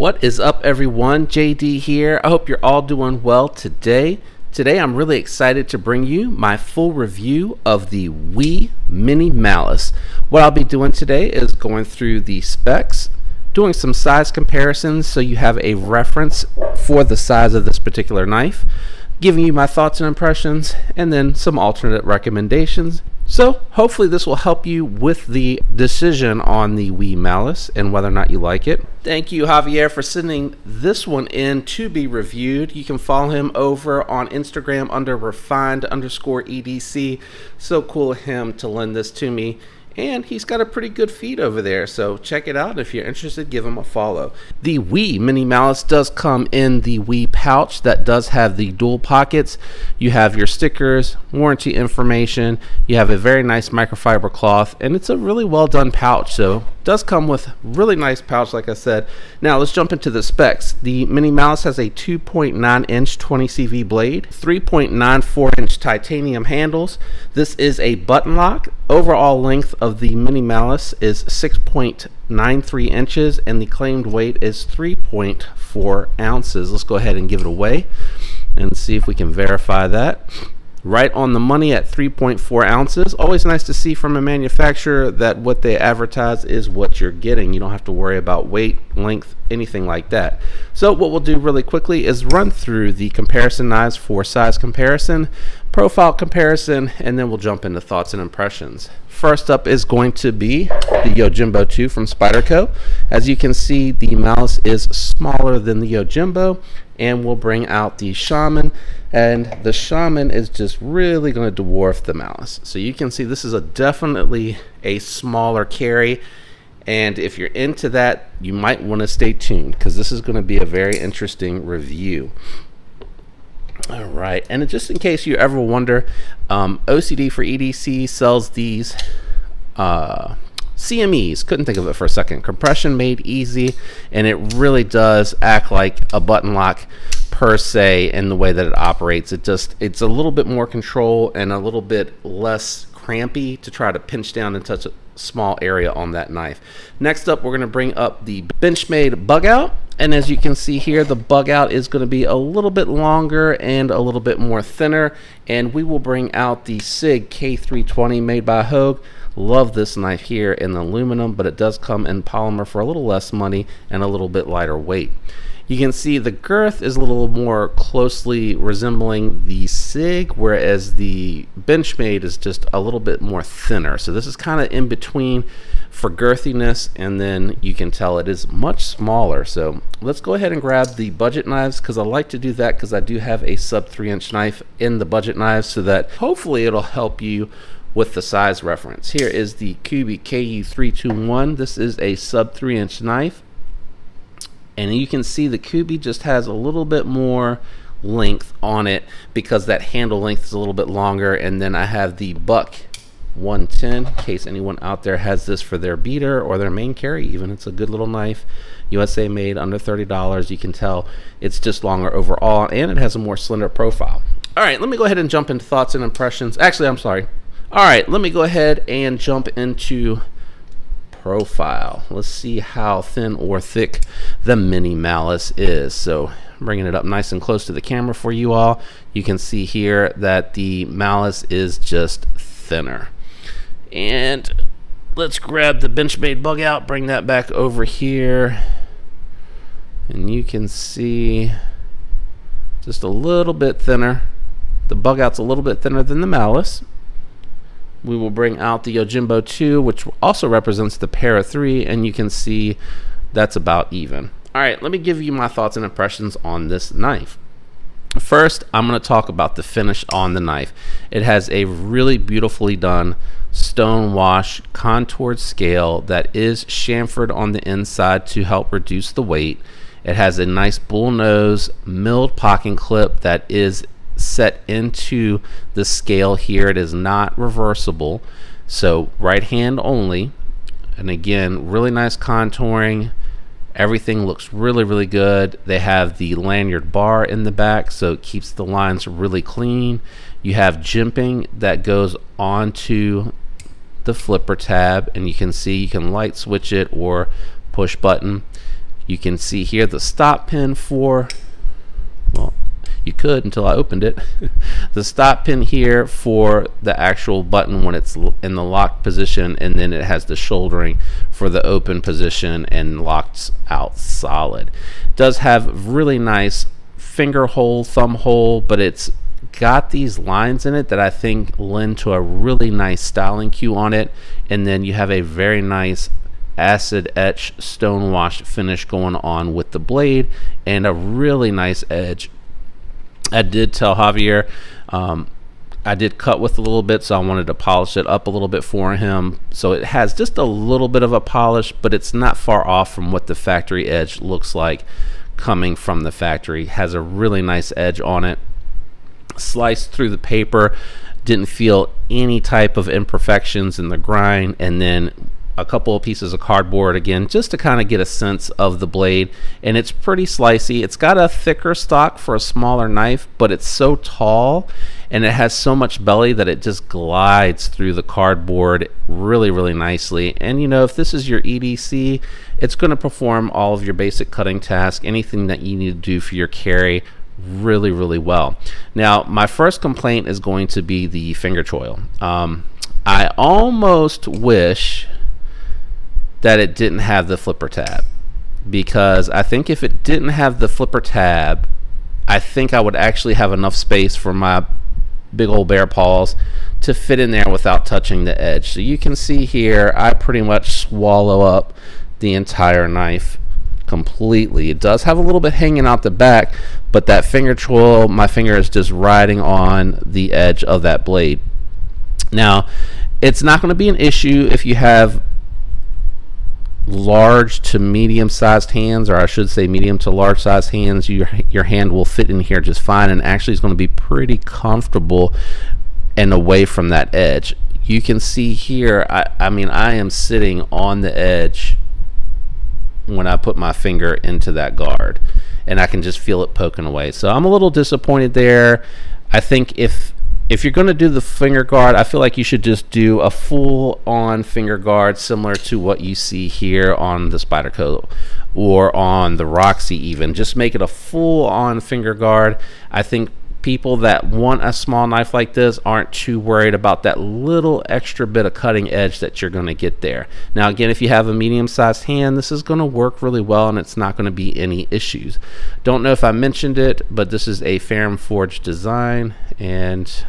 What is up, everyone? JD here. I hope you're all doing well today. Today I'm really excited to bring you my full review of the Wii Mini Malice. What I'll be doing today is going through the specs, doing some size comparisons so you have a reference for the size of this particular knife, giving you my thoughts and impressions, and then some alternate recommendations. So hopefully this will help you with the decision on the Wii Malice and whether or not you like it. Thank you, Javier, for sending this one in to be reviewed. You can follow him over on Instagram under refined_EDC. So cool of him to lend this to me. And he's got a pretty good feed over there, so check it out. If you're interested, give him a follow. The Wii Mini Malice does come in the Wii pouch that does have the dual pockets. You have your stickers, warranty information, you have a very nice microfiber cloth, and it's a really well done pouch, so it does come with really nice pouch, like I said. Now let's jump into the specs. The Mini Malice has a 2.9 inch 20CV blade, 3.94 inch titanium handles. This is a button lock. Overall length of the Mini Malice is 6.93 inches and the claimed weight is 3.4 ounces. Let's go ahead and give it away and see if we can verify that. Right on the money at 3.4 ounces. Always nice to see from a manufacturer that what they advertise is what you're getting. You don't have to worry about weight, length, anything like that. So what we'll do really quickly is run through the comparison knives for size comparison, profile comparison, and then we'll jump into thoughts and impressions. First up is going to be the Yojimbo 2 from Spyderco. As you can see, the Malice is smaller than the Yojimbo, and we'll bring out the Shaman, and the Shaman is just really going to dwarf the Malice. So you can see this is definitely a smaller carry, and if you're into that, you might want to stay tuned because this is going to be a very interesting review. All right, and just in case you ever wonder, OCD for EDC sells these CMEs. Couldn't think of it for a second. Compression made easy, and it really does act like a button lock per se in the way that it operates. It's a little bit more control and a little bit less crampy to try to pinch down and touch a small area on that knife. Next up, we're going to bring up the Benchmade bug out, and as you can see here, the bug out is going to be a little bit longer and a little bit more thinner, and we will bring out the SIG K320 made by Hogue. Love this knife here in aluminum, but it does come in polymer for a little less money and a little bit lighter weight. You can see the girth is a little more closely resembling the SIG, whereas the Benchmade is just a little bit more thinner. So this is kind of in between for girthiness, and then you can tell it is much smaller. So let's go ahead and grab the budget knives, because I like to do that because I do have a sub 3-inch knife in the budget knives, so that hopefully it'll help you with the size reference. Here is the Kubi KU321. This is a sub 3-inch knife. And you can see the Kubi just has a little bit more length on it because that handle length is a little bit longer. And then I have the Buck 110, in case anyone out there has this for their beater or their main carry even. It's a good little knife, USA made, under $30. You can tell it's just longer overall, and it has a more slender profile. All right, let me go ahead and jump into thoughts and impressions. Actually, I'm sorry. All right, let me go ahead and jump into profile. Let's see how thin or thick the Mini Malice is. So bringing it up nice and close to the camera for you all, you can see here that the Malice is just thinner. And let's grab the Benchmade bug out, bring that back over here, and you can see just a little bit thinner. The bug out's a little bit thinner than the Malice. We will bring out the Yojimbo 2, which also represents the Para 3, and you can see that's about even. All right, let me give you my thoughts and impressions on this knife. First, I'm going to talk about the finish on the knife. It has a really beautifully done stone wash contoured scale that is chamfered on the inside to help reduce the weight. It has a nice bull nose milled pocket clip that is set into the scale here. It is not reversible, so right hand only. And again, really nice contouring. Everything looks really good. They have the lanyard bar in the back, so it keeps the lines really clean. You have jimping that goes onto the flipper tab, and you can see you can light switch it or push button. You can see here the stop pin for, well, you could until I opened it. The stop pin here for the actual button when it's in the locked position, and then it has the shouldering for the open position and locked out solid. It does have really nice finger hole, thumb hole, but it's got these lines in it that I think lend to a really nice styling cue on it. And then you have a very nice acid etch stone wash finish going on with the blade and a really nice edge. I did tell Javier I did cut with a little bit, so I wanted to polish it up a little bit for him. So it has just a little bit of a polish, but it's not far off from what the factory edge looks like coming from the factory. Has a really nice edge on it. Sliced through the paper, didn't feel any type of imperfections in the grind, and then a couple of pieces of cardboard again just to kind of get a sense of the blade. And it's pretty slicey. It's got a thicker stock for a smaller knife, but it's so tall and it has so much belly that it just glides through the cardboard really nicely. And you know, if this is your EDC, it's going to perform all of your basic cutting tasks, anything that you need to do for your carry really well. Now my first complaint is going to be the finger choil. I almost wish that it didn't have the flipper tab, because I think if it didn't have the flipper tab, I think I would actually have enough space for my big old bear paws to fit in there without touching the edge. So you can see here I pretty much swallow up the entire knife completely. It does have a little bit hanging out the back, but that finger choil, my finger is just riding on the edge of that blade. Now it's not going to be an issue if you have large to medium sized hands, or I should say medium to large sized hands. Your hand will fit in here just fine, and actually is going to be pretty comfortable and away from that edge. You can see here I mean I am sitting on the edge when I put my finger into that guard, and I can just feel it poking away. So I'm a little disappointed there. I think if you're going to do the finger guard, I feel like you should just do a full-on finger guard similar to what you see here on the Spyderco or on the Roxy even. Just make it a full-on finger guard. I think people that want a small knife like this aren't too worried about that little extra bit of cutting edge that you're going to get there. Now again, if you have a medium-sized hand, this is going to work really well and it's not going to be any issues. Don't know if I mentioned it, but this is a Ferrum Forge design, and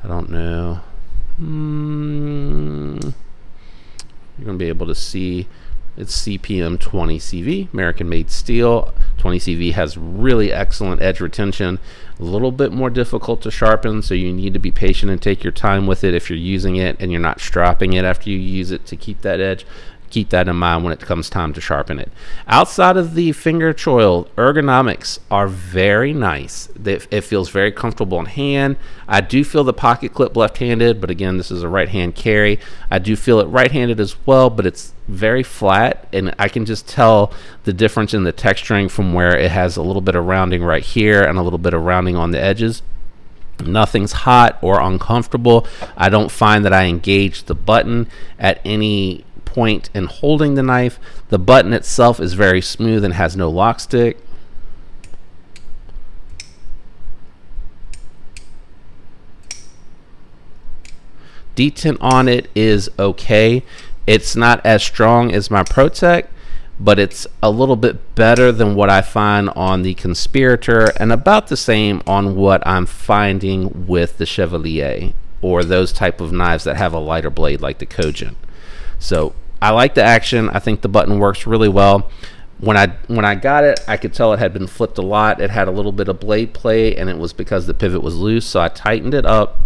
I don't know. You're going to be able to see it's CPM 20 CV, American made steel. 20 CV has really excellent edge retention, a little bit more difficult to sharpen, so you need to be patient and take your time with it if you're using it and you're not stropping it after you use it to keep that edge. Keep that in mind when it comes time to sharpen it. Outside of the finger choil, ergonomics are very nice. It feels very comfortable in hand. I do feel the pocket clip left-handed, but again, this is a right-hand carry. I do feel it right-handed as well, but it's very flat, and I can just tell the difference in the texturing from where it has a little bit of rounding right here and a little bit of rounding on the edges. Nothing's hot or uncomfortable. I don't find that I engage the button at any point in holding the knife. The button itself is very smooth and has no lock stick. Detent on it is okay. It's not as strong as my ProTech, but it's a little bit better than what I find on the Conspirator, and about the same on what I'm finding with the Chevalier or those type of knives that have a lighter blade like the Kojin. So I like the action. I think the button works really well. When I got it, I could tell it had been flipped a lot. It had a little bit of blade play, and it was because the pivot was loose, so I tightened it up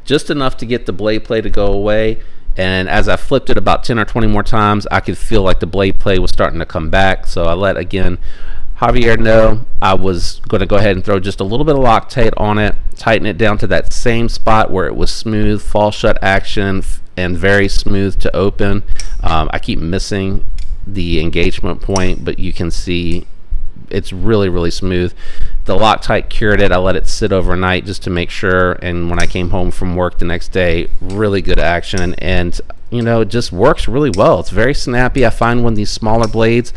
just enough to get the blade play to go away. And as I flipped it about 10 or 20 more times, I could feel like the blade play was starting to come back. So I let, again, Javier know I was going to go ahead and throw just a little bit of Loctite on it, tighten it down to that same spot where it was smooth, fall shut action, and very smooth to open. I keep missing the engagement point, but you can see it's really smooth. The Loctite cured it. I let it sit overnight just to make sure, and when I came home from work the next day, really good action. And it just works really well. It's very snappy. I find when these smaller blades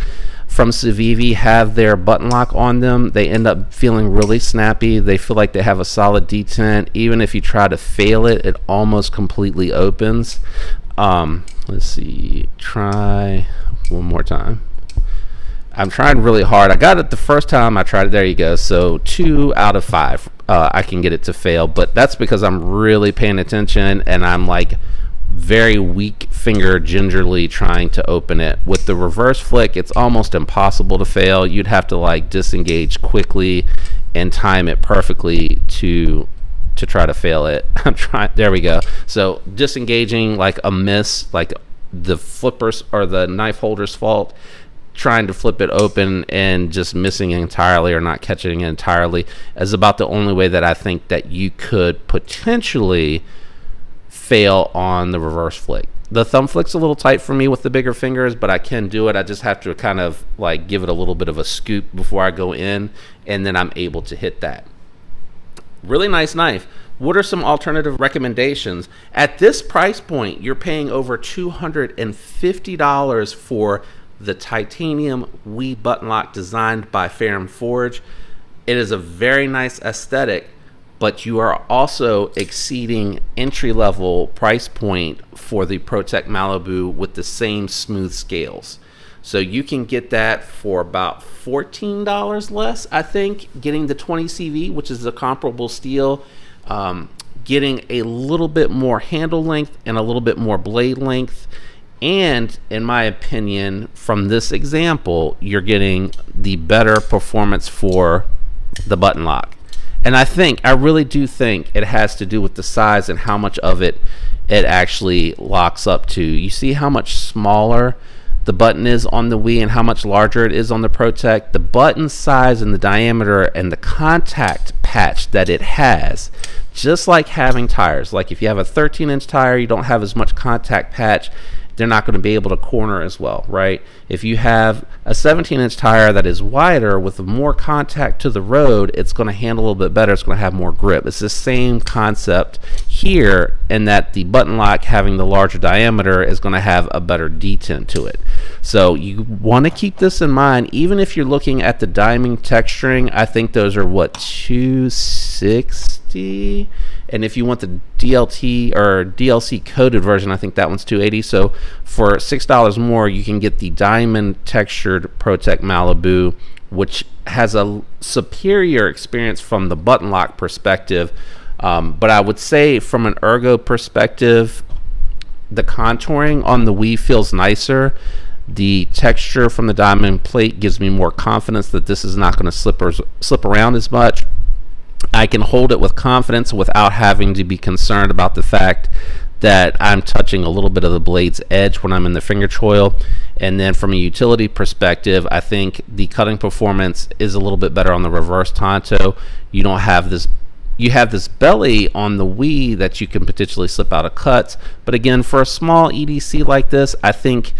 from Civivi have their button lock on them, they end up feeling really snappy. They feel like they have a solid detent. Even if you try to fail it, it almost completely opens. Let's see, try one more time. I'm trying really hard. I got it the first time I tried it. There you go. So 2 out of 5, I can get it to fail, but that's because I'm really paying attention and I'm like very weak finger gingerly trying to open it. With the reverse flick, it's almost impossible to fail. You'd have to like disengage quickly and time it perfectly to try to fail it. I'm trying. There we go. So disengaging like a miss, like the flippers or the knife holder's fault, trying to flip it open and just missing entirely or not catching it entirely is about the only way that I think that you could potentially fail on the reverse flick. The thumb flick's a little tight for me with the bigger fingers, but I can do it. I just have to kind of like give it a little bit of a scoop before I go in, and then I'm able to hit that. Really nice knife. What are some alternative recommendations? At this price point, you're paying over $250 for the titanium WE button lock designed by Ferrum Forge. It is a very nice aesthetic, but you are also exceeding entry-level price point for the ProTech Malibu with the same smooth scales. So you can get that for about $14 less, I think, getting the 20 CV, which is a comparable steel, getting a little bit more handle length and a little bit more blade length. And in my opinion, from this example, you're getting the better performance for the button lock. And I really do think it has to do with the size and how much of it actually locks up to. You see how much smaller the button is on the WE and how much larger it is on the ProTech. The button size and the diameter and the contact patch that it has, just like having tires. Like if you have a 13-inch tire, you don't have as much contact patch. They're not going to be able to corner as well, right? If you have a 17-inch tire that is wider with more contact to the road, it's going to handle a little bit better. It's going to have more grip. It's the same concept here, in that the button lock having the larger diameter is going to have a better detent to it. So you want to keep this in mind. Even if you're looking at the diamond texturing, I think those are what, $260? And if you want the DLT or DLC coated version, I think that one's $280. So for $6 more, you can get the diamond textured ProTech Malibu, which has a superior experience from the button lock perspective. But I would say from an ergo perspective, the contouring on the WE feels nicer. The texture from the diamond plate gives me more confidence that this is not going to slip around as much. I can hold it with confidence without having to be concerned about the fact that I'm touching a little bit of the blade's edge when I'm in the finger choil. And then from a utility perspective, I think the cutting performance is a little bit better on the reverse Tonto. You don't have this, you have this belly on the WE that you can potentially slip out of cuts. But again, for a small EDC like this, I think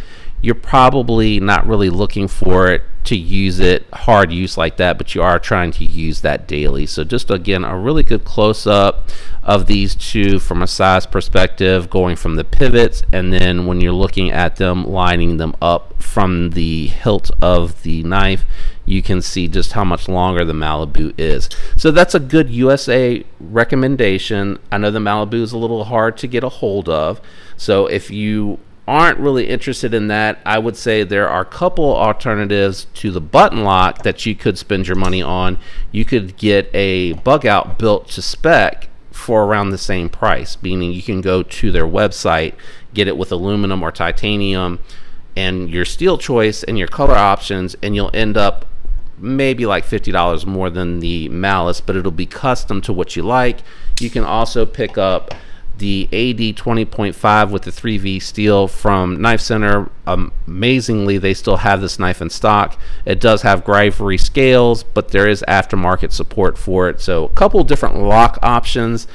you're probably not really looking for it to use it hard use like that, but you are trying to use that daily. So just again, a really good close-up of these two from a size perspective, going from the pivots, and then when you're looking at them, lining them up from the hilt of the knife, you can see just how much longer the Malibu is. So that's a good USA recommendation. I know the Malibu is a little hard to get a hold of, so if you aren't really interested in that, I would say there are a couple alternatives to the button lock that you could spend your money on. You could get a bug out built to spec for around the same price, meaning you can go to their website, get it with aluminum or titanium and your steel choice and your color options, and you'll end up maybe like $50 more than the Malice, but it'll be custom to what you like. You can also pick up the AD 20.5 with the 3V steel from Knife Center. Amazingly, they still have this knife in stock. It does have Gravity scales, but there is aftermarket support for it. So a couple different lock options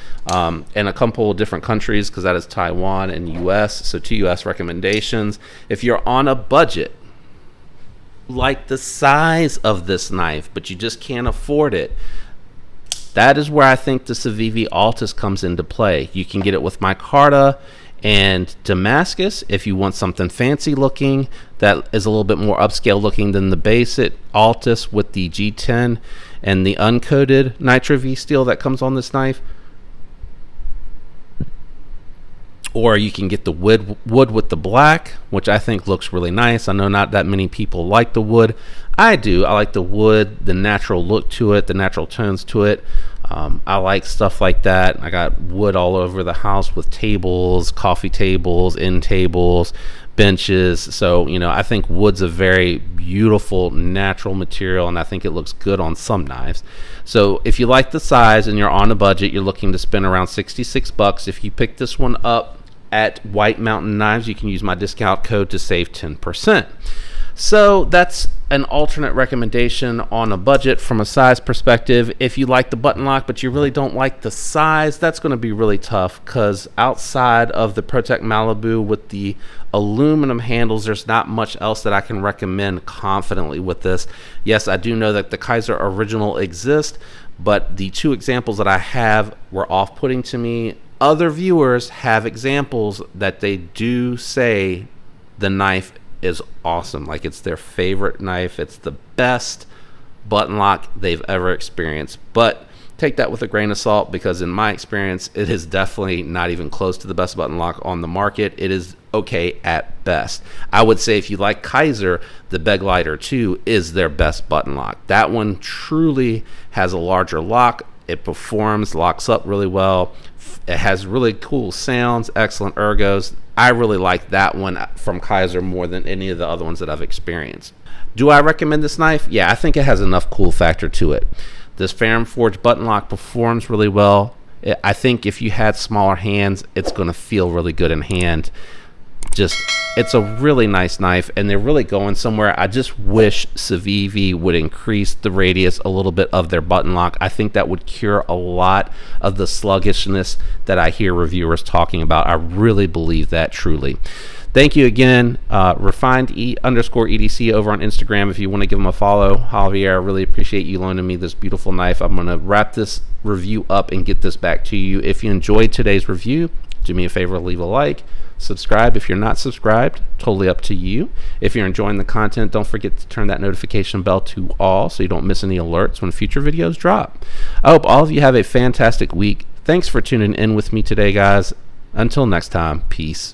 in a couple of different countries, because that is Taiwan and US. So 2 US recommendations. If you're on a budget, like the size of this knife, but you just can't afford it, that is where I think the Civivi Altus comes into play. You can get it with micarta, And Damascus, if you want something fancy looking that is a little bit more upscale looking than the basic Altus with the G10 and the uncoated Nitro V steel that comes on this knife. Or you can get the wood with the black, which I think looks really nice. I know not that many people like the wood. I do. I like the wood, the natural look to it, the natural tones to it. I like stuff like that. I got wood all over the house with tables, coffee tables, end tables, benches. So, you know, I think wood's a very beautiful natural material, and I think it looks good on some knives. So if you like the size and you're on a budget, you're looking to spend around $66. If you pick this one up at White Mountain Knives, you can use my discount code to save 10%. So that's an alternate recommendation on a budget from a size perspective. If you like the button lock but you really don't like the size, that's going to be really tough, because outside of the Protect Malibu with the aluminum handles, there's not much else that I can recommend confidently with this. Yes, I do know that the Kaiser Original exists, but the two examples that I have were off-putting to me. Other viewers have examples that they do say the knife is awesome, like it's their favorite knife, it's the best button lock they've ever experienced. But take that with a grain of salt, because in my experience, it is definitely not even close to the best button lock on the market. It is okay at best. I would say if you like Kaiser, the Beglighter 2 is their best button lock. That one truly has a larger lock. It performs, locks up really well. It has really cool sounds, excellent ergos. I really like that one from Kaiser more than any of the other ones that I've experienced. Do I recommend this knife? Yeah, I think it has enough cool factor to it. This Ferrum Forge button lock performs really well. I think if you had smaller hands, it's going to feel really good in hand. It's a really nice knife, and they're really going somewhere. I just wish Civivi would increase the radius a little bit of their button lock. I think that would cure a lot of the sluggishness that I hear reviewers talking about. I really believe that, truly. Thank you again, refined_EDC over on Instagram. If you want to give them a follow, Javier, I really appreciate you loaning me this beautiful knife. I'm going to wrap this review up and get this back to you. If you enjoyed today's review, do me a favor, leave a like. Subscribe if you're not subscribed, totally up to you. If you're enjoying the content, don't forget to turn that notification bell to all so you don't miss any alerts when future videos drop. I hope all of you have a fantastic week. Thanks for tuning in with me today, guys. Until next time, peace.